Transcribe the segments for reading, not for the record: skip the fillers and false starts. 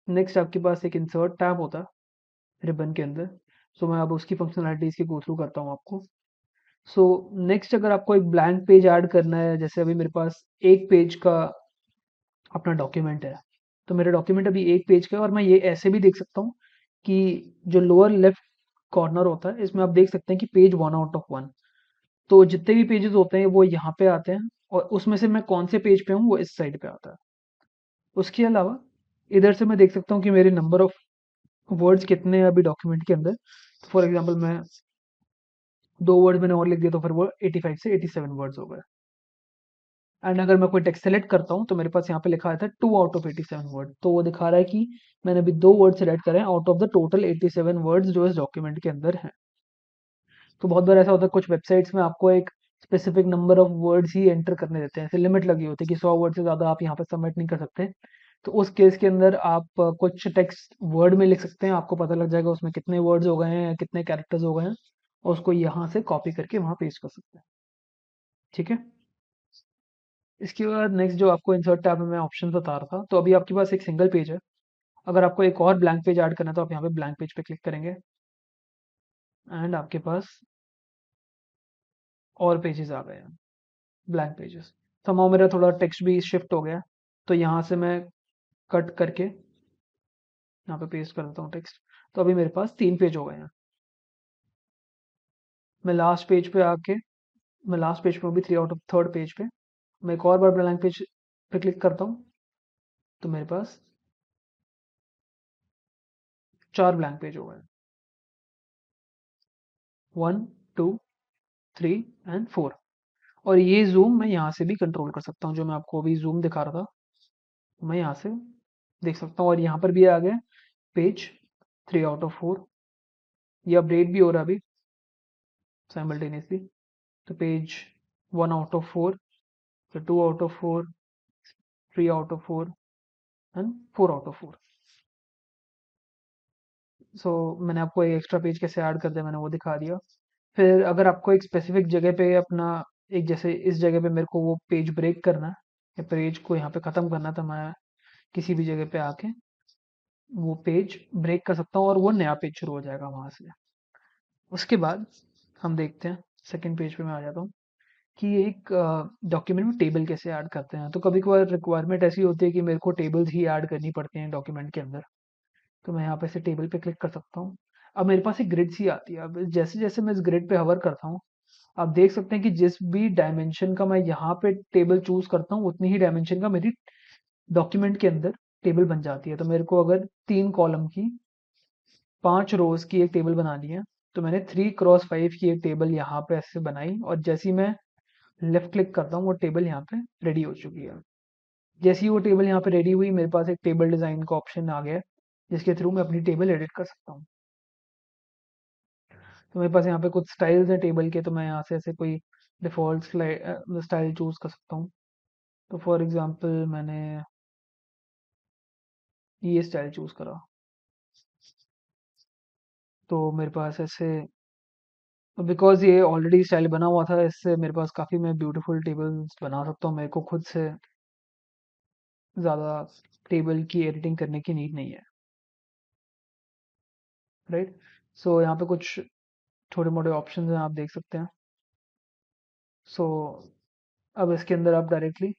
Next आपके पास एक insert tab होता है रिबन के अंदर। सो मैं अब उसकी फंक्शनलिटीज़ की गो थ्रू करता हूँ आपको। सो नेक्स्ट अगर आपको एक ब्लैंक पेज ऐड करना है, जैसे अभी मेरे पास एक पेज का अपना डॉक्यूमेंट है, तो मेरा डॉक्यूमेंट अभी एक पेज का है और मैं ये ऐसे भी देख सकता हूँ कि जो लोअर लेफ्ट कॉर्नर होता है इसमें आप देख सकते हैं कि पेज 1/1। तो जितने भी पेजेस होते हैं वो यहाँ पे आते हैं और उसमें से मैं कौन से पेज पे हूँ वो इस साइड पे आता है। उसके अलावा इधर से मैं देख सकता हूँ कि मेरे नंबर ऑफ वर्ड्स कितने हैं अभी डॉक्यूमेंट के अंदर। फॉर एग्जांपल मैं 2 वर्ड मैंने और लिख दिया तो फिर वो 85 से 87 वर्ड्स हो गए। एंड अगर मैं कोई टेक्स्ट सेलेक्ट करता हूँ तो मेरे पास यहाँ पे लिखा रहता है 2/87 वर्ड, तो वो दिखा रहा है कि मैंने अभी 2 वर्ड सेलेक्ट करे हैं out of the total 87 words जो इस डॉक्यूमेंट के अंदर हैं। तो बहुत बार ऐसा होता है कुछ वेबसाइट्स में आपको एक specific number of words he enter करने देते हैं, ऐसे लिमिट लगी होती है कि 100 वर्ड से ज़्यादा आप यहाँ पे सबमिट नहीं कर सकते। तो उस केस के अंदर आप कुछ टेक्स्ट वर्ड में लिख सकते हैं, आपको पता लग जाएगा उसमें कितने वर्ड्स हो गए हैं, कितने कैरेक्टर्स हो गए हैं, और उसको यहाँ से कॉपी करके वहाँ पेस्ट कर सकते हैं। ठीक है। इसके बाद नेक्स्ट जो आपको इंसर्ट टैब में मैं ऑप्शन बता रहा था, तो अभी आपके पास एक सिंगल पेज है। अगर आपको एक और ब्लैंक पेज ऐड करना है तो आप यहाँ पे ब्लैंक पेज पे क्लिक करेंगे एंड आपके पास और पेजेस आ गए हैं, ब्लैंक पेजेस। समाव मेरा थोड़ा टेक्स्ट भी शिफ्ट हो गया, तो यहाँ से मैं कट करके यहाँ पे पेस्ट कर देता हूँ टेक्स्ट। तो अभी मेरे पास 3 पेज हो गए हैं। मैं लास्ट पेज पे आके मैं लास्ट पेज पे हूँ अभी 3/3 पेज पे। मैं एक और बार ब्लैंक पेज पे क्लिक करता हूँ तो मेरे पास 4 ब्लैंक पेज हो गए, 1, 2, 3 एंड 4। और ये जूम मैं यहाँ से भी कंट्रोल कर सकता हूँ, जो मैं आपको अभी जूम दिखा रहा था मैं यहाँ से देख सकता हूँ। और यहाँ पर भी आ गया पेज 3/4, ये अपडेट भी हो रहा है अभी साइमल्टेनियसली। तो पेज 1/4, फिर 2/4, 3/4 एंड 4/4। सो मैंने आपको एक एक्स्ट्रा पेज कैसे ऐड कर दिया मैंने वो दिखा दिया। फिर अगर आपको एक स्पेसिफिक जगह पे अपना एक जैसे इस जगह पे मेरे को वो पेज ब्रेक करना है या पेज को यहाँ पे ख़त्म करना है, तो मैं किसी भी जगह पे आके वो पेज ब्रेक कर सकता हूँ और वो नया पेज शुरू हो जाएगा वहाँ से। उसके बाद हम देखते हैं, सेकंड पेज पे मैं आ जाता हूँ कि एक डॉक्यूमेंट में टेबल कैसे ऐड करते हैं। तो कभी कभार रिक्वायरमेंट ऐसी होती है कि मेरे को टेबल्स ही ऐड करनी पड़ती हैं डॉक्यूमेंट के अंदर। तो मैं यहाँ पे से टेबल पे क्लिक कर सकता हूँ। अब मेरे पास एक ग्रिड सी आती है। अब जैसे जैसे मैं इस ग्रिड पे हवर करता हूँ, आप देख सकते हैं कि जिस भी डायमेंशन का मैं यहाँ पे टेबल चूज करता हूँ उतनी ही डायमेंशन का मेरी डॉक्यूमेंट के अंदर टेबल बन जाती है। तो मेरे को अगर 3 कॉलम की 5 रोज की एक टेबल बनानी है, तो मैंने 3x5 की एक टेबल यहाँ पे ऐसे बनाई और जैसे ही मैं लेफ्ट क्लिक करता हूँ वो टेबल यहाँ पे रेडी हो चुकी है। जैसे ही वो टेबल यहाँ पे रेडी हुई मेरे पास एक टेबल डिज़ाइन का ऑप्शन आ गया जिसके थ्रू मैं अपनी टेबल एडिट कर सकता हूँ। तो मेरे पास यहाँ पे कुछ स्टाइल्स हैं टेबल के, तो मैं यहाँ से ऐसे कोई डिफ़ॉल्ट स्टाइल चूज़ कर सकता हूँ। तो फॉर एग्ज़ाम्पल मैंने ये स्टाइल चूज़ करा, तो मेरे पास ऐसे बिकॉज़ ये ऑलरेडी स्टाइल बना हुआ था, इससे मेरे पास काफ़ी मैं ब्यूटीफुल टेबल्स बना सकता हूँ। मेरे को खुद से ज़्यादा टेबल की एडिटिंग करने की नीड नहीं है, राइट। सो यहाँ पे कुछ छोटे मोटे ऑप्शन हैं, आप देख सकते हैं। सो अब इसके अंदर आप डायरेक्टली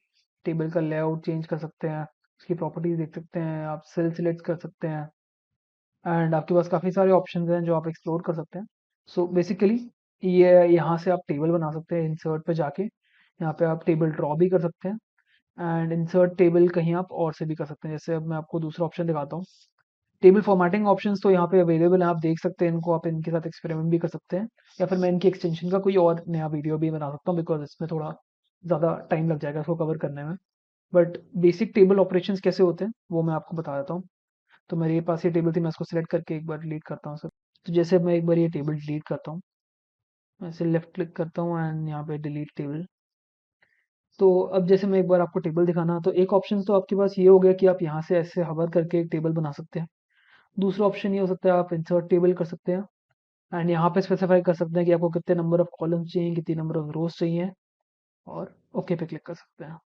टेबल का लेआउट चेंज कर सकते हैं, उसकी प्रॉपर्टीज देख सकते हैं, आप सेल सिलेक्ट कर सकते हैं एंड आपके पास काफ़ी सारे ऑप्शंस हैं जो आप एक्सप्लोर कर सकते हैं। सो बेसिकली ये यहाँ से आप टेबल बना सकते हैं। इंसर्ट पे जाके यहाँ पे आप टेबल ड्रॉ भी कर सकते हैं एंड इंसर्ट टेबल कहीं आप और से भी कर सकते हैं। जैसे अब मैं आपको दूसरा ऑप्शन दिखाता हूँ, टेबल फॉर्मेटिंग ऑप्शंस तो यहाँ पे अवेलेबल हैं, आप देख सकते हैं इनको, आप इनके साथ एक्सपेरिमेंट भी कर सकते हैं या फिर मैं इनकी एक्सटेंशन का कोई और नया वीडियो भी बना सकता हूँ बिकॉज इसमें थोड़ा ज़्यादा टाइम लग जाएगा इसको कवर करने में। बट बेसिक टेबल ऑपरेशंस कैसे होते हैं वो मैं आपको बता देता हूँ। तो मेरे पास ये टेबल थी, मैं इसको सिलेक्ट करके एक बार डिलीट करता हूँ सर। तो जैसे मैं एक बार ये टेबल डिलीट करता हूँ, मैं इसे लेफ्ट क्लिक करता हूँ एंड यहाँ पे डिलीट टेबल। तो अब जैसे मैं एक बार आपको टेबल दिखाना, तो एक ऑप्शन तो आपके पास ये हो गया कि आप यहाँ से ऐसे हवर करके एक टेबल बना सकते हैं। दूसरा ऑप्शन ये हो सकता है आप इंसर्ट टेबल कर सकते हैं एंड यहाँ पे स्पेसिफाई कर सकते हैं कि आपको कितने नंबर ऑफ कॉलम्स चाहिए, कितनी नंबर ऑफ रोज चाहिए, और ओके पे क्लिक कर सकते हैं।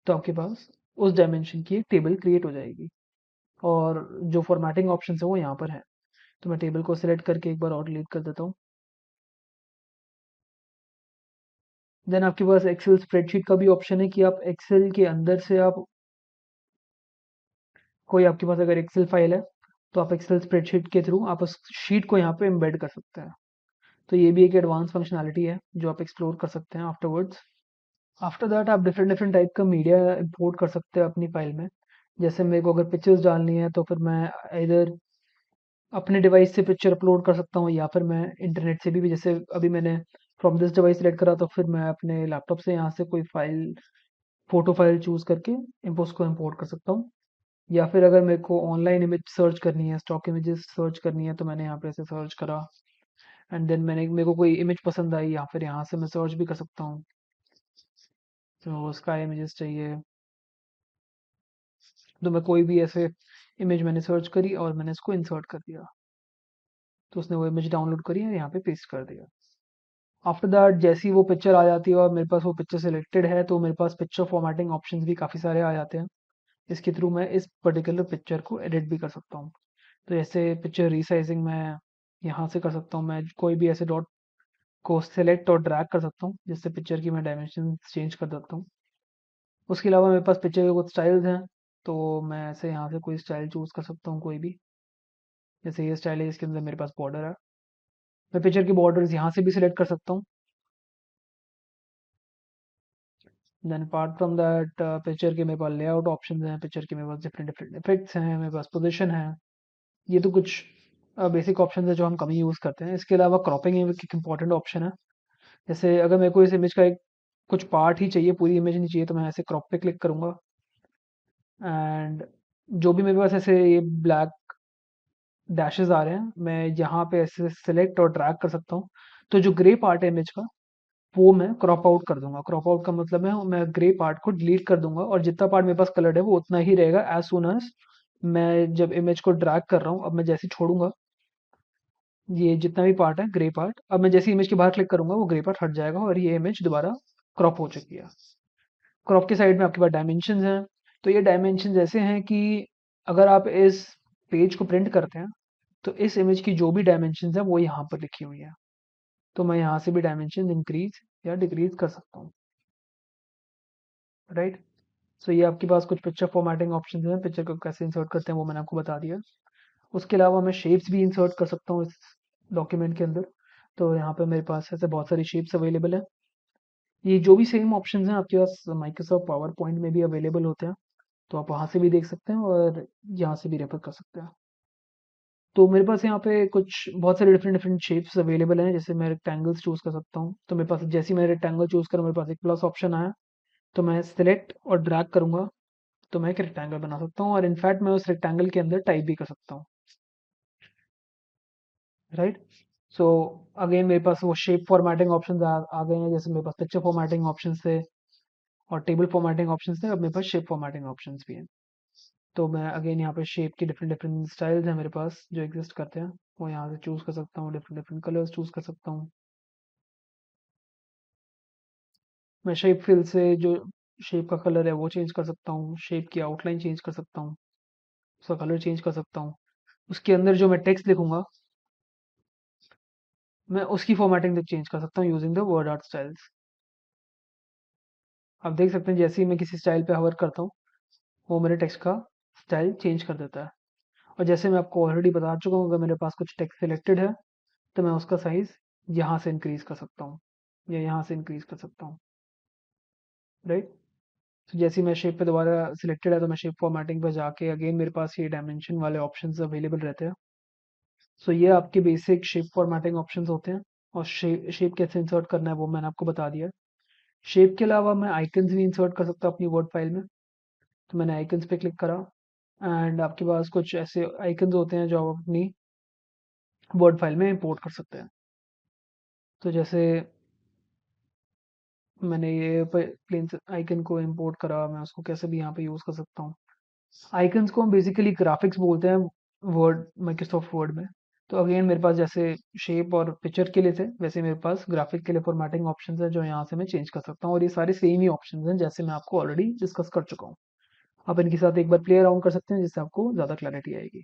तो आपके पास उस डायमेंशन की एक टेबल क्रिएट हो जाएगी। और जो फॉर्मेटिंग ऑप्शन है वो यहाँ पर है। तो मैं टेबल को सिलेक्ट करके एक बार और डिलीट कर देता हूँ। देन आपके पास एक्सेल स्प्रेडशीट का भी ऑप्शन है कि आप एक्सेल के अंदर से आप कोई आपके पास अगर एक्सेल फाइल है तो आप एक्सेल स्प्रेडशीट के थ्रू आप उस शीट को यहाँ पे एम्बेड कर सकते हैं। तो ये भी एक एडवांस फंक्शनैलिटी है जो आप एक्सप्लोर कर सकते हैं आफ्टरवर्ड्स। आफ्टर दैट आप डिफरेंट डिफरेंट टाइप का मीडिया इंपोर्ट कर सकते हैं अपनी फाइल में। जैसे मेरे को अगर पिक्चर्स डालनी है तो फिर मैं इधर अपने डिवाइस से पिक्चर अपलोड कर सकता हूँ या फिर मैं इंटरनेट से भी जैसे अभी मैंने फ्रॉम दिस डिवाइस सेलेक्ट करा तो फिर मैं अपने लैपटॉप से यहाँ से कोई फाइल फोटो फाइल चूज करके उसको इम्पोर्ट कर सकता हूँ। या फिर अगर मेरे को ऑनलाइन इमेज सर्च करनी है, स्टॉक इमेजेस सर्च करनी है, तो मैंने यहाँ पे ऐसे सर्च करा एंड देन मैंने मेरे को कोई इमेज पसंद आई या फिर यहाँ से मैं सर्च भी कर सकता हूँ। तो स्काई इमेजेस चाहिए तो मैं कोई भी ऐसे इमेज मैंने सर्च करी और मैंने इसको इंसर्ट कर दिया, तो उसने वो इमेज डाउनलोड करी और यहाँ पे पेस्ट कर दिया। आफ्टर दैट जैसी वो पिक्चर आ जाती है और मेरे पास वो पिक्चर सिलेक्टेड है तो मेरे पास पिक्चर फॉर्मेटिंग ऑप्शंस भी काफ़ी सारे आ जाते हैं। इसके थ्रू मैं इस पर्टिकुलर पिक्चर को एडिट भी कर सकता हूँ। तो जैसे पिक्चर रीसाइजिंग मैं यहाँ से कर सकता हूँ, मैं कोई भी ऐसे डॉट को सेलेक्ट और ड्रैग कर सकता हूँ जिससे पिक्चर की मैं डायमेंशन चेंज कर सकता हूँ। उसके अलावा मेरे पास पिक्चर के कुछ स्टाइल्स हैं, तो मैं ऐसे यहाँ से कोई स्टाइल चूज़ कर सकता हूँ कोई भी। जैसे ये स्टाइल है इसके अंदर मेरे पास बॉर्डर है, मैं पिक्चर की बॉर्डर्स यहाँ से भी सिलेक्ट कर सकता हूँ। Then apart from that picture के मेरे पास लेआउट ऑप्शन हैं, पिक्चर के मेरे पास डिफरेंट डिफरेंट इफेक्ट्स हैं, मेरे पास पोजिशन है। ये तो कुछ बेसिक ऑप्शन है जो हम कम ही यूज़ करते हैं। इसके अलावा क्रॉपिंग एक इंपॉर्टेंट ऑप्शन है। जैसे अगर मेरे को इस इमेज का एक कुछ पार्ट ही चाहिए, पूरी इमेज नहीं चाहिए, तो मैं ऐसे क्रॉप पे क्लिक करूंगा एंड जो भी मेरे पास ऐसे ये ब्लैक डैशेस आ रहे हैं मैं यहाँ पे ऐसे सिलेक्ट और ड्रैग कर सकता हूँ। तो जो ग्रे पार्ट है इमेज का वो मैं क्रॉप आउट कर दूंगा। क्रॉप आउट का मतलब है मैं ग्रे पार्ट को डिलीट कर दूंगा और जितना पार्ट मेरे पास कलर्ड है वो उतना ही रहेगा एज सुन एज मैं जब इमेज को ड्रैग कर रहा हूँ। अब मैं जैसे ही छोड़ूंगा ये जितना भी पार्ट है ग्रे पार्ट, अब मैं जैसे इमेज के बाहर क्लिक करूंगा वो ग्रे पार्ट हट जाएगा और ये इमेज दोबारा क्रॉप हो चुकी है। क्रॉप के साइड में आपके पास डायमेंशन हैं। तो ये डायमेंशन ऐसे हैं कि अगर आप इस पेज को प्रिंट करते हैं तो इस इमेज की जो भी डायमेंशन है वो यहाँ पर लिखी हुई है। तो मैं यहाँ से भी डायमेंशन इंक्रीज या डिक्रीज कर सकता हूँ, राइट। सो ये आपके पास कुछ पिक्चर फॉर्मेटिंग ऑप्शन हैं, पिक्चर को कैसे इंसर्ट करते हैं वो मैंने आपको बता दिया। उसके अलावा मैं शेप्स भी इंसर्ट कर सकता हूँ इस डॉक्यूमेंट के अंदर। तो यहाँ पे मेरे पास ऐसे बहुत सारी शेप्स अवेलेबल है। ये जो भी सेम ऑप्शंस हैं आपके पास माइक्रोसॉफ्ट पावर पॉइंट में भी अवेलेबल होते हैं, तो आप वहाँ से भी देख सकते हैं और यहाँ से भी रेफर कर सकते हैं। तो मेरे पास यहाँ पे कुछ बहुत सारे डिफरेंट डिफरेंट शेप्स अवेलेबल हैं। जैसे मैं रेक्टेंगल्स चूज़ कर सकता हूँ, तो मेरे पास जैसे ही मैं रेक्टेंगल चूज़ करूँ मेरे पास एक प्लस ऑप्शन आया, तो मैं सिलेक्ट और ड्रैग करूँगा तो मैं एक रेक्टेंगल बना सकता हूँ और इनफैक्ट मैं उस रेक्टेंगल के अंदर टाइप भी कर सकता हूँ, राइट। सो अगेन मेरे पास वो शेप फॉर्मेटिंग ऑप्शन आ गए हैं। जैसे मेरे पास पिक्चर फॉर्मेटिंग ऑप्शन थे और टेबल फॉर्मेटिंग ऑप्शन थे, अब मेरे पास शेप फॉर्मेटिंग ऑप्शन भी हैं। तो मैं अगेन यहाँ पे शेप की डिफरेंट डिफरेंट स्टाइल्स हैं मेरे पास जो एग्जिस्ट करते हैं, वो यहाँ से चूज़ कर सकता हूँ, डिफरेंट डिफरेंट कलर्स चूज़ कर सकता हूँ। मैं शेप फिल से जो शेप का कलर है वो चेंज कर सकता हूँ, शेप की आउटलाइन चेंज कर सकता हूँ, उसका कलर चेंज कर सकता हूँ। उसके अंदर जो मैं टेक्स्ट लिखूंगा मैं उसकी फॉर्मेटिंग तक चेंज कर सकता हूँ using the word art styles. आप देख सकते हैं जैसे ही मैं किसी स्टाइल पे हवर करता हूँ वो मेरे टेक्स्ट का स्टाइल चेंज कर देता है। और जैसे मैं आपको ऑलरेडी बता चुका हूँ अगर मेरे पास कुछ टेक्स्ट सिलेक्टेड है तो मैं उसका साइज यहाँ से इंक्रीज कर सकता हूँ या यहाँ से इंक्रीज कर सकता हूँ, राइट। तो जैसे ही मैं शेप पे दोबारा सिलेक्टेड है तो मैं शेप फॉर्मेटिंग पे जाके अगेन मेरे पास ये डायमेंशन वाले ऑप्शंस अवेलेबल रहते हैं। सो ये आपके बेसिक शेप फॉर्मेटिंग ऑप्शंस होते हैं। और शेप कैसे इंसर्ट करना है वो मैंने आपको बता दिया। शेप के अलावा मैं आइकन्स भी इंसर्ट कर सकता हूँ अपनी वर्ड फाइल में। तो मैंने आइकन्स पे क्लिक करा एंड आपके पास कुछ ऐसे आइकन्स होते हैं जो आप अपनी वर्ड फाइल में इंपोर्ट कर सकते हैं। तो जैसे मैंने ये प्लेन आइकन को इंपोर्ट करा, मैं उसको कैसे भी यहाँ पे यूज़ कर सकता हूँ। आइकन्स को हम बेसिकली ग्राफिक्स बोलते हैं वर्ड माइक्रोसॉफ्ट वर्ड में। तो अगेन मेरे पास जैसे शेप और पिक्चर के लिए थे वैसे मेरे पास ग्राफिक के लिए फॉर्मेटिंग ऑप्शंस है जो यहाँ से मैं चेंज कर सकता हूँ और ये सारे सेम ही ऑप्शंस हैं जैसे मैं आपको ऑलरेडी डिस्कस कर चुका हूँ। आप इनके साथ एक बार प्ले अराउंड कर सकते हैं जिससे आपको ज़्यादा क्लैरिटी आएगी।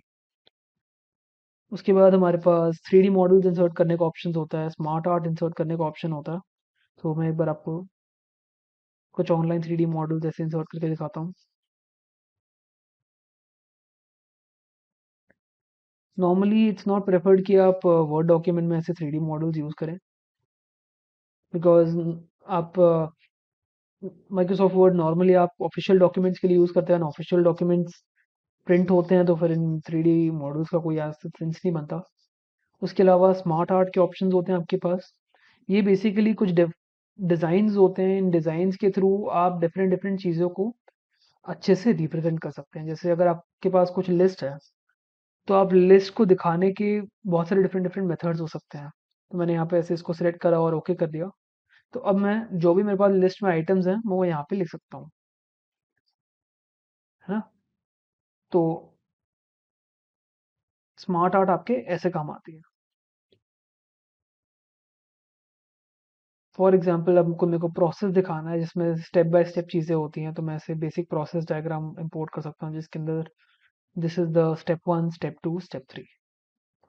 उसके बाद हमारे पास 3D मॉडल्स इंसर्ट करने का ऑप्शन होता है, स्मार्ट आर्ट इंसर्ट करने का ऑप्शन होता है। तो मैं एक बार आपको कुछ ऑनलाइन 3D मॉडल जैसे इंसर्ट करके दिखाता हूँ। नॉर्मली इट्स नॉट प्रेफर्ड कि आप वर्ड डॉक्यूमेंट में ऐसे 3D मॉडल्स यूज़ करें, बिकॉज आप माइक्रोसॉफ्ट वर्ड नॉर्मली आप ऑफिशियल डॉक्यूमेंट्स के लिए यूज़ करते हैं, ऑफिशियल डॉक्यूमेंट्स प्रिंट होते हैं तो फिर इन 3D मॉडल्स का कोई ऐसा सेंस नहीं बनता। उसके अलावा स्मार्ट आर्ट के ऑप्शंस होते हैं आपके पास। ये बेसिकली कुछ डिज़ाइंस होते हैं, इन डिज़ाइंस के थ्रू आप डिफरेंट डिफरेंट चीज़ों को अच्छे से रिप्रेजेंट कर सकते हैं। जैसे अगर आपके पास कुछ लिस्ट है तो आप लिस्ट को दिखाने के बहुत सारे डिफरेंट डिफरेंट मेथड्स हो सकते हैं। तो मैंने यहाँ पे ऐसे इसको सिलेक्ट करा और ओके कर दिया। तो अब मैं जो भी मेरे पास लिस्ट में आइटम्स हैं मैं वो यहाँ पे लिख सकता हूँ, है ना। तो स्मार्ट आर्ट आपके ऐसे काम आती है। फॉर एग्जांपल अब मेरे को प्रोसेस दिखाना है जिसमें स्टेप बाय स्टेप चीज़ें होती हैं, तो मैं ऐसे बेसिक प्रोसेस डायग्राम इंपोर्ट कर सकता हूँ जिसके अंदर this is the step 1, step 2, step 3।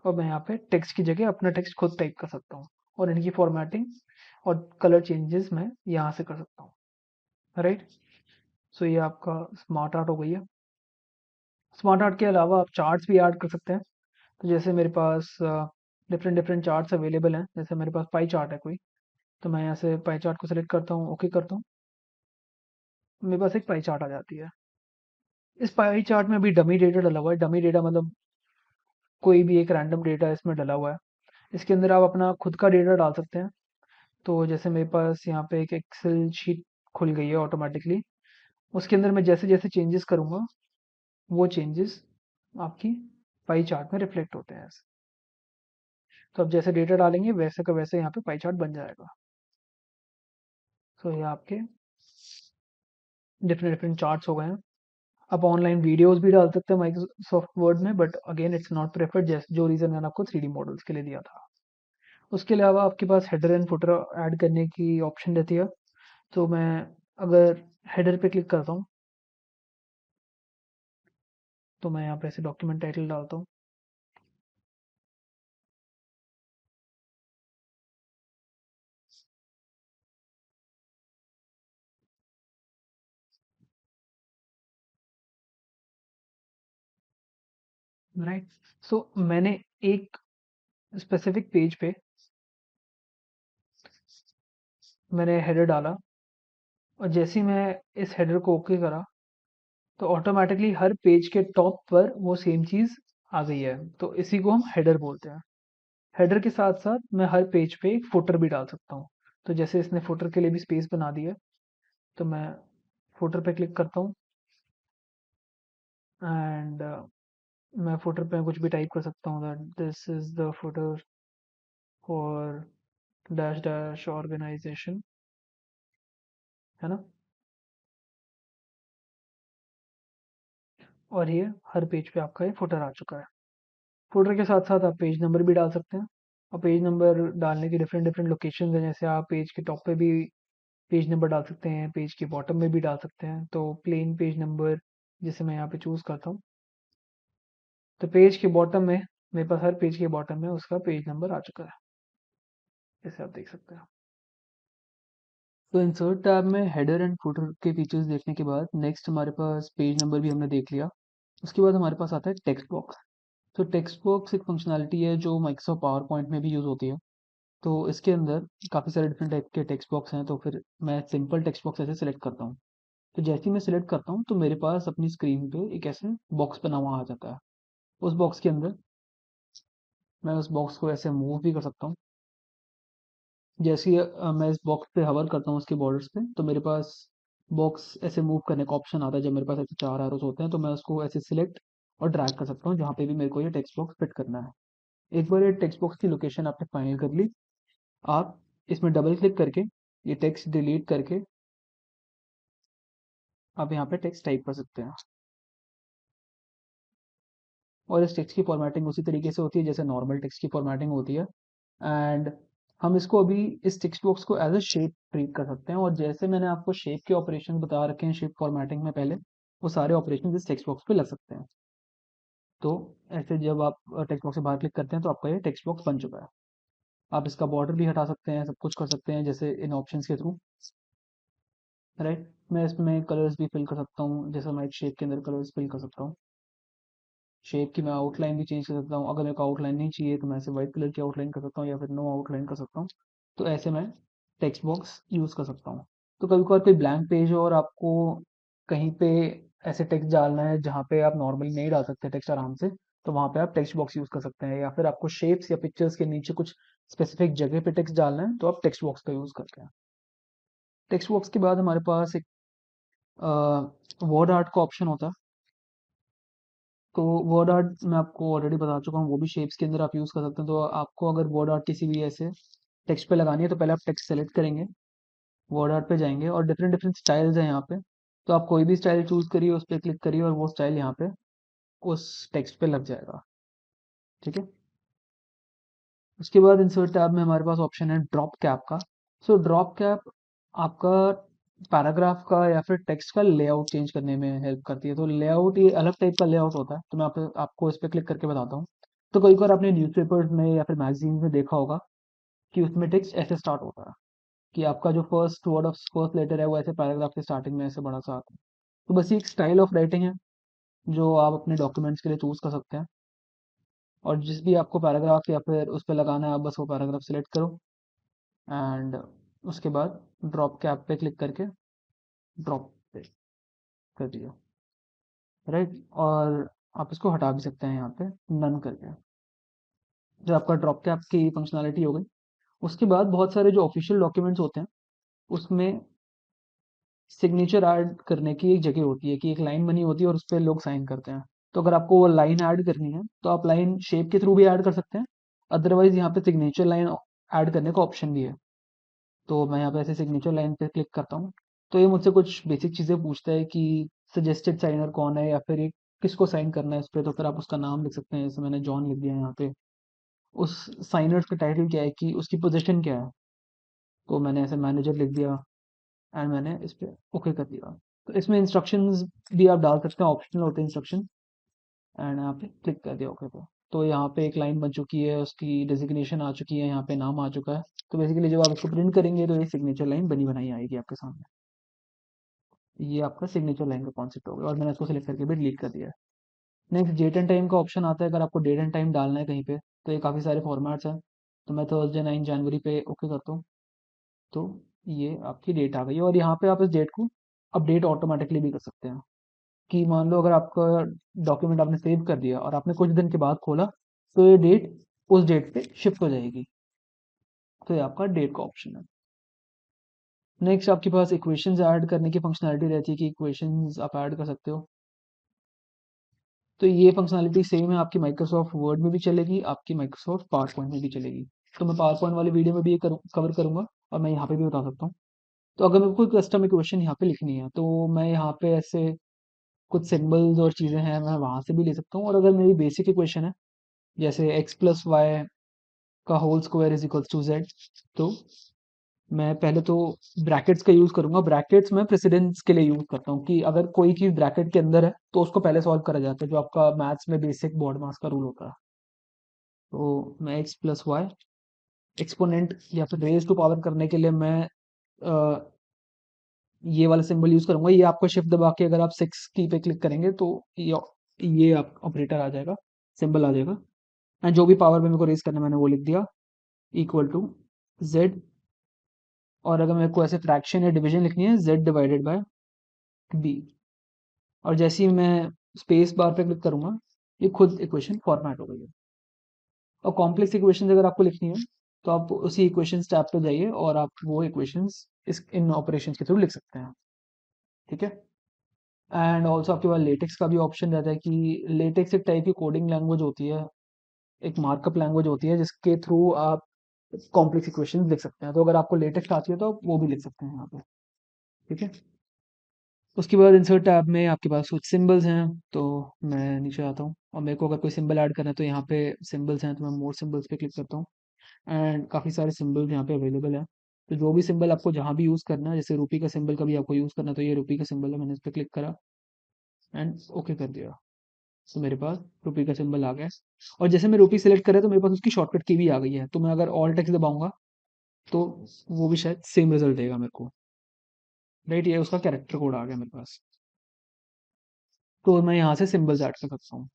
और मैं यहाँ पे टेक्स्ट की जगह अपना टेक्स्ट खुद टाइप कर सकता हूँ और इनकी फॉर्मेटिंग और कलर चेंजेस मैं यहाँ से कर सकता हूँ, राइट। सो ये आपका स्मार्ट आर्ट हो गई है। स्मार्ट आर्ट के अलावा आप चार्ट्स भी ऐड कर सकते हैं। तो जैसे मेरे पास डिफरेंट डिफरेंट चार्ट्स अवेलेबल हैं, जैसे मेरे पास पाई चार्ट है कोई, तो मैं यहाँ से पाई चार्ट को सिलेक्ट करता हूँ, ओके करता हूँ, मेरे पास एक पाई चार्ट आ जाती है। इस पाई चार्ट में अभी डमी डेटा डला हुआ है। डमी डेटा मतलब कोई भी एक रैंडम डेटा इसमें डला हुआ है। इसके अंदर आप अपना खुद का डेटा डाल सकते हैं। तो जैसे मेरे पास यहाँ पे एक एक्सेल शीट खुल गई है ऑटोमेटिकली, उसके अंदर मैं जैसे जैसे चेंजेस करूँगा वो चेंजेस आपकी पाई चार्ट में रिफ्लेक्ट होते हैं। तो आप जैसे डेटा डालेंगे वैसे का वैसे यहाँ पे पाई चार्ट बन जाएगा। तो ये आपके डिफरेंट डिफरेंट चार्ट्स हो गए हैं। आप ऑनलाइन वीडियोस भी डाल सकते हैं माइक्रोसॉफ्ट वर्ड में, but again it's not preferred, जैसे जो रीज़न मैंने आपको 3D मॉडल्स के लिए दिया था। उसके अलावा आपके पास हेडर एंड फुटर ऐड करने की ऑप्शन रहती है। तो मैं अगर हेडर पे क्लिक करता हूँ तो मैं यहाँ पे ऐसे डॉक्यूमेंट टाइटल डालता हूँ, राइट। सो मैंने एक स्पेसिफिक पेज पे मैंने हेडर डाला और जैसे ही मैं इस हेडर को ओके करा तो ऑटोमेटिकली हर पेज के टॉप पर वो सेम चीज़ आ गई है। तो इसी को हम हेडर बोलते हैं। हेडर के साथ साथ मैं हर पेज पे एक फुटर भी डाल सकता हूँ। तो जैसे इसने फुटर के लिए भी स्पेस बना दी है, तो मैं फुटर पे क्लिक करता हूँ एंड मैं फुटर पे कुछ भी टाइप कर सकता हूँ, that this is the footer for dash dash organization, है ना। और ये हर पेज पे आपका ये फुटर आ चुका है। फुटर के साथ साथ आप पेज नंबर भी डाल सकते हैं। और पेज नंबर डालने की डिफरेंट डिफरेंट लोकेशन है, जैसे आप पेज के टॉप पे भी पेज नंबर डाल सकते हैं, पेज के बॉटम में भी डाल सकते हैं। तो प्लेन पेज नंबर जिसे मैं यहाँ पे चूज़ करता हूँ, तो पेज के बॉटम में मेरे पास हर पेज के बॉटम में उसका पेज नंबर आ चुका है, जैसे आप देख सकते हैं। तो इंसर्ट टैब में हेडर एंड फुटर के फीचर्स देखने के बाद नेक्स्ट हमारे पास पेज नंबर भी हमने देख लिया। उसके बाद हमारे पास आता है टेक्स्ट बॉक्स। तो टेक्स्ट बॉक्स एक फंक्शनैलिटी है जो माइक्रोसॉफ्ट पावर पॉइंट में भी यूज़ होती है। तो इसके अंदर काफ़ी सारे डिफरेंट टाइप के टेक्स्ट बॉक्स हैं, तो फिर मैं सिंपल टेक्स्ट बॉक्स ऐसे सिलेक्ट करता हूँ। तो जैसे ही मैं सिलेक्ट करता हूँ तो मेरे पास अपनी स्क्रीन पे एक ऐसे बॉक्स बना हुआ आ जाता है। उस बॉक्स के अंदर मैं उस बॉक्स को ऐसे मूव भी कर सकता हूँ। जैसे ही मैं इस बॉक्स पे हवर करता हूँ उसके बॉर्डर्स पे, तो मेरे पास बॉक्स ऐसे मूव करने का ऑप्शन आता है। जब मेरे पास ऐसे 4 एरोस होते हैं तो मैं उसको ऐसे सिलेक्ट और ड्रैग कर सकता हूँ जहाँ पे भी मेरे को ये टेक्स्ट बॉक्स फिट करना है। एक बार ये टेक्स्ट बॉक्स की लोकेशन आपने फाइनल कर ली, आप इसमें डबल क्लिक करके ये टेक्स्ट डिलीट करके आप यहाँ पे टेक्स्ट टाइप कर सकते हैं। और इस टेक्स्ट की फॉर्मेटिंग उसी तरीके से होती है जैसे नॉर्मल टेक्स्ट की फॉर्मेटिंग होती है। एंड हम इसको अभी इस टेक्स्ट बॉक्स को एज अ शेप ट्रीट कर सकते हैं। और जैसे मैंने आपको शेप के ऑपरेशन बता रखे हैं शेप फॉर्मेटिंग में पहले, वो सारे ऑपरेशन इस टेक्स्ट बॉक्स पे लग सकते हैं। तो ऐसे जब आप टेक्स्ट बॉक्स से बाहर क्लिक करते हैं तो आपका ये टेक्स्ट बॉक्स बन चुका है। आप इसका बॉर्डर भी हटा सकते हैं, सब कुछ कर सकते हैं जैसे इन ऑप्शंस के थ्रू, राइट। मैं इसमें कलर्स भी फिल कर सकता हूँ, जैसे मैं एक शेप के अंदर कलर्स फिल कर सकता हूँ। शेप की मैं आउटलाइन भी चेंज कर सकता हूँ, अगर मेरे को आउटलाइन नहीं चाहिए तो मैं ऐसे वाइट कलर की आउटलाइन कर सकता हूँ या फिर नो आउटलाइन कर सकता हूँ। तो ऐसे मैं टेक्स्ट बॉक्स यूज़ कर सकता हूँ। तो कभी कभार कोई ब्लैंक पेज हो और आपको कहीं पे ऐसे टेक्स्ट डालना है जहाँ पे आप नॉर्मली नहीं डाल सकते टेक्स्ट आराम से, तो वहाँ पे आप टेक्स्ट बॉक्स यूज़ कर सकते हैं। या फिर आपको शेप्स या पिक्चर्स के नीचे कुछ स्पेसिफिक जगह पे टेक्स्ट डालना है तो आप टेक्स्ट बॉक्स का यूज़ करते हैं। टेक्स्ट बॉक्स के बाद हमारे पास एक वर्ड आर्ट का ऑप्शन होता है। तो वर्ड आर्ट मैं आपको ऑलरेडी बता चुका हूँ, वो भी शेप्स के अंदर आप यूज़ कर सकते हैं। तो आपको अगर वर्ड आर्ट किसी भी ऐसे टेक्स्ट पे लगानी है तो पहले आप टेक्स्ट सेलेक्ट करेंगे, वर्ड आर्ट पे जाएंगे और डिफरेंट डिफरेंट स्टाइल्स हैं यहाँ पे। तो आप कोई भी स्टाइल चूज़ करिए, उस पर क्लिक करिए और वो स्टाइल यहाँ पे उस टेक्स्ट पे लग जाएगा। ठीक है। उसके बाद इंसर्ट टैब में हमारे पास ऑप्शन है ड्रॉप कैप का। सो ड्रॉप कैप आपका पैराग्राफ का या फिर टेक्स्ट का लेआउट चेंज करने में हेल्प करती है। तो लेआउट ये अलग टाइप का लेआउट होता है, तो मैं आपको इस पर क्लिक करके बताता हूँ। तो कई बार आपने न्यूज़पेपर्स में या फिर मैगजीन में देखा होगा कि उसमें टेक्स्ट ऐसे स्टार्ट होता है कि आपका जो first word of first letter है वो ऐसे पैराग्राफ के स्टार्टिंग में ऐसे बड़ा सा आता है। तो बस ये एक स्टाइल ऑफ राइटिंग है जो आप अपने डॉक्यूमेंट्स के लिए चूज़ कर सकते हैं। और जिस भी आपको पैराग्राफ या फिर उस पर लगाना है आप बस वो पैराग्राफ सेलेक्ट करो एंड उसके बाद ड्रॉप कैप पे क्लिक करके ड्रॉप पे कर दिया, राइट। और आप इसको हटा भी सकते हैं यहाँ पे नन करके। जब आपका ड्रॉप कैप की फंक्शनैलिटी हो गई, उसके बाद बहुत सारे जो ऑफिशियल डॉक्यूमेंट्स होते हैं उसमें सिग्नेचर ऐड करने की एक जगह होती है कि एक लाइन बनी होती है और उस पर लोग साइन करते हैं। तो अगर आपको वो लाइन ऐड करनी है तो आप लाइन शेप के थ्रू भी ऐड कर सकते हैं, अदरवाइज यहाँ पे सिग्नेचर लाइन ऐड करने का ऑप्शन भी है। तो मैं यहाँ पे ऐसे सिग्नेचर लाइन पे क्लिक करता हूँ। तो ये मुझसे कुछ बेसिक चीज़ें पूछता है कि सजेस्टेड साइनर कौन है या फिर ये किसको साइन करना है इस पे। तो फिर आप उसका नाम लिख सकते हैं, जैसे मैंने जॉन लिख दिया यहाँ पे। उस साइनर का टाइटल क्या है कि उसकी पोजीशन क्या है, तो मैंने ऐसे मैनेजर लिख दिया एंड मैंने इस पे ओके कर दिया। तो इसमें इंस्ट्रक्शंस भी आप डाल सकते हैं, ऑप्शनल होते हैं इंस्ट्रक्शन, एंड यहाँ पे क्लिक कर दिया ओके पे। तो यहाँ पे एक लाइन बन चुकी है, उसकी डेजिग्नेशन आ चुकी है, यहाँ पे नाम आ चुका है। तो बेसिकली जब आप इसको प्रिंट करेंगे तो ये सिग्नेचर लाइन बनी बनाई आएगी आपके सामने। ये आपका सिग्नेचर लाइन का कॉन्सेप्ट हो गया और मैंने इसको सिलेक्ट करके भी डिलीट कर दिया है। नेक्स्ट डेट एंड टाइम का ऑप्शन आता है। अगर आपको डेट एंड टाइम डालना है कहीं पे तो ये काफ़ी सारे फॉर्मेट्स हैं। तो मैं थर्सडे 9 जनवरी पे ओके करता हूँ। तो ये आपकी डेट आ गई है और यहाँ पे आप इस डेट को अपडेट ऑटोमेटिकली भी कर सकते हैं कि मान लो अगर आपका डॉक्यूमेंट आपने सेव कर दिया और आपने कुछ दिन के बाद खोला तो ये डेट उस डेट पे शिफ्ट हो जाएगी। तो ये आपका डेट का ऑप्शन है। नेक्स्ट आपके पास इक्वेशंस ऐड करने की फंक्शनैलिटी रहती है कि इक्वेशंस आप ऐड कर सकते हो। तो ये फंक्शनैलिटी सेम है आपकी माइक्रोसॉफ्ट वर्ड में भी चलेगी, आपकी माइक्रोसॉफ्ट पावर पॉइंट में भी चलेगी। तो मैं पावर पॉइंट वाली वीडियो में भी ये कवर करूंगा और मैं यहाँ पे भी बता सकता हूँ। तो अगर मेरे को कोई कस्टम इक्वेशन यहाँ पे लिखनी है तो मैं यहाँ पे ऐसे कुछ सिंबल्स और चीज़ें हैं मैं वहाँ से भी ले सकता हूँ। और अगर मेरी बेसिक इक्वेशन है जैसे एक्स प्लस वाई का whole square is equals to z, तो मैं पहले तो ब्रैकेट्स का यूज़ करूंगा। ब्रैकेट्स मैं प्रेसिडेंस के लिए यूज़ करता हूँ कि अगर कोई चीज़ ब्रैकेट के अंदर है तो उसको पहले सॉल्व करा जाता है, जो आपका मैथ्स में बेसिक बॉड मास का रूल होता है। तो मैं एक्स प्लस वाई एक्सपोनेंट या फिर रेज टू पावर करने के लिए मैं ये वाला सिंबल यूज़ करूंगा। ये आपको शिफ्ट दबा के अगर आप 6 की पे क्लिक करेंगे तो ये आप ऑपरेटर आ जाएगा, सिंबल आ जाएगा। एंड जो भी पावर में मेरे को रेज करना है मैंने वो लिख दिया इक्वल टू जेड। और अगर मेरे को ऐसे फ्रैक्शन या डिवीजन लिखनी है जेड डिवाइडेड बाय बी। और जैसे ही मैं स्पेस बार पे क्लिक करूंगा ये खुद इक्वेशन फॉर्मेट हो गई है। और कॉम्प्लेक्स इक्वेशन अगर आपको लिखनी है तो आप उसी इक्वेशन टैब पे जाइए और आप वो इक्वेशंस इस इन ऑपरेशंस के थ्रू लिख सकते हैं। ठीक है। एंड ऑल्सो आपके पास लेटेक्स का भी ऑप्शन रहता है कि लेटेक्स एक टाइप की कोडिंग लैंग्वेज होती है, एक मार्कअप लैंग्वेज होती है जिसके थ्रू आप कॉम्प्लेक्स इक्वेशन लिख सकते हैं। तो अगर आपको लेटेक्स आती है तो आप वो भी लिख सकते हैं यहाँ पे। ठीक है। उसके बाद इंसर्ट टैब में आपके पास कुछ सिंबल्स हैं। तो मैं नीचे आता हूँ और मेरे को अगर कोई सिंबल ऐड करना है तो यहाँ पे सिंबल्स हैं, तो मैं मोर सिंबल्स पे क्लिक करता हूँ एंड काफ़ी सारे सिंबल्स यहाँ पे अवेलेबल है। तो जो भी सिंबल आपको जहाँ भी यूज़ करना है, जैसे रुपी का सिंबल कभी आपको यूज़ करना है तो ये रुपी का सिंबल है, मैंने इस पर क्लिक करा एंड ओके कर दिया। तो मेरे पास रुपी का सिंबल आ गया है। और जैसे मैं रुपी सेलेक्ट करा तो मेरे पास उसकी शॉर्टकट की भी आ गई है, तो मैं अगर ऑल टेक्स्ट दबाऊंगा तो वो भी शायद सेम रिजल्ट देगा मेरे को। राइट, ये उसका कैरेक्टर कोड आ गया मेरे पास। तो मैं यहाँ से सिंबल्स ऐड कर सकता हूँ।